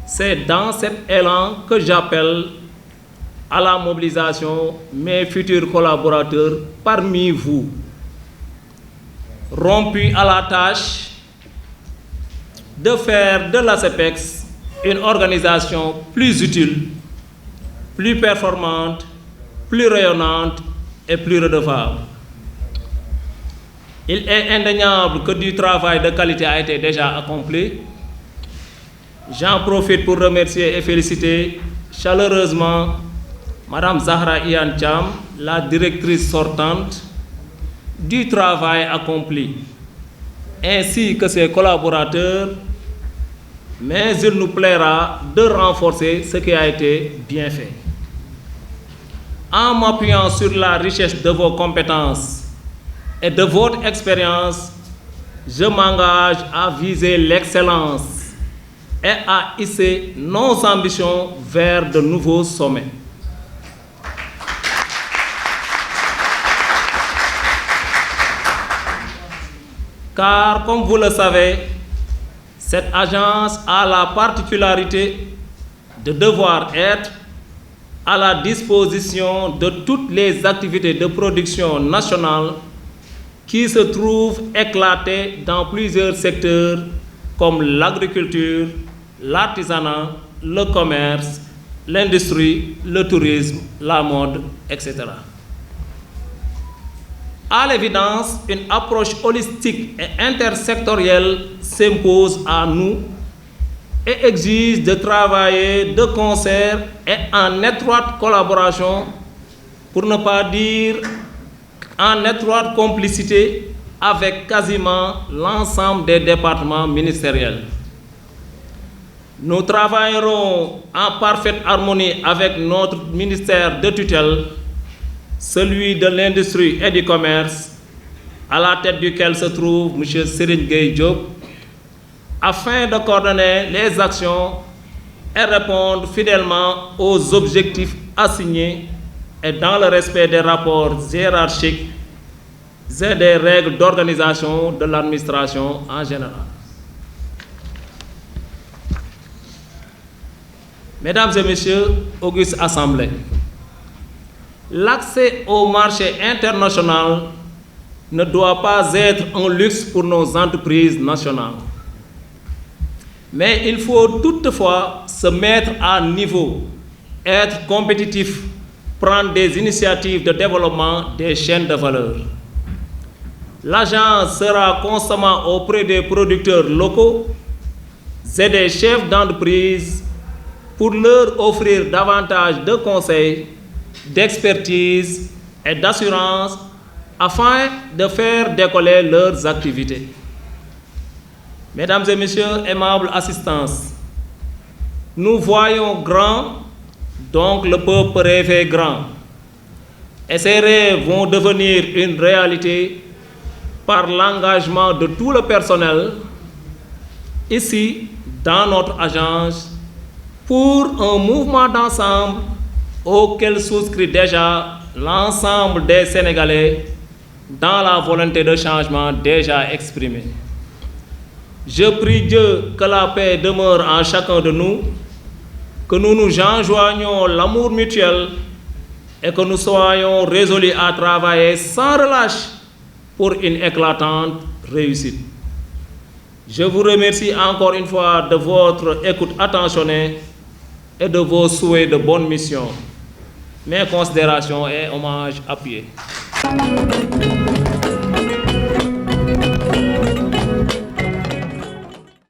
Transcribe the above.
C'est dans cet élan que j'appelle à la mobilisation mes futurs collaborateurs parmi vous, rompus à la tâche de faire de l'ASEPEX une organisation plus utile, plus performante, plus rayonnante et plus redevable. Il est indéniable que du travail de qualité a été déjà accompli. J'en profite pour remercier et féliciter chaleureusement Madame Zahra Iyane Thiam, la directrice sortante, du travail accompli, ainsi que ses collaborateurs, mais il nous plaira de renforcer ce qui a été bien fait. En m'appuyant sur la richesse de vos compétences et de votre expérience, je m'engage à viser l'excellence et à hisser nos ambitions vers de nouveaux sommets. Car, comme vous le savez, cette agence a la particularité de devoir être à la disposition de toutes les activités de production nationale qui se trouvent éclatées dans plusieurs secteurs comme l'agriculture, l'artisanat, le commerce, l'industrie, le tourisme, la mode, etc. À l'évidence, une approche holistique et intersectorielle s'impose à nous et exige de travailler de concert et en étroite collaboration, pour ne pas dire en étroite complicité, avec quasiment l'ensemble des départements ministériels. Nous travaillerons en parfaite harmonie avec notre ministère de tutelle, celui de l'industrie et du commerce, à la tête duquel se trouve M. Serigne Gueye Diop, afin de coordonner les actions et répondre fidèlement aux objectifs assignés et dans le respect des rapports hiérarchiques et des règles d'organisation de l'administration en général. Mesdames et Messieurs, auguste Assemblée, l'accès au marché international ne doit pas être un luxe pour nos entreprises nationales. Mais il faut toutefois se mettre à niveau, être compétitif, prendre des initiatives de développement des chaînes de valeur. L'agence sera constamment auprès des producteurs locaux et des chefs d'entreprise pour leur offrir davantage de conseils, d'expertise et d'assurance afin de faire décoller leurs activités. Mesdames et Messieurs, aimables assistants, nous voyons grand, donc le peuple rêve grand. Et ces rêves vont devenir une réalité par l'engagement de tout le personnel ici dans notre agence pour un mouvement d'ensemble auquel souscrit déjà l'ensemble des Sénégalais dans la volonté de changement déjà exprimée. Je prie Dieu que la paix demeure en chacun de nous, que nous nous enjoignons l'amour mutuel et que nous soyons résolus à travailler sans relâche pour une éclatante réussite. Je vous remercie encore une fois de votre écoute attentionnée et de vos souhaits de bonne mission. Mes considérations et hommages appuyés.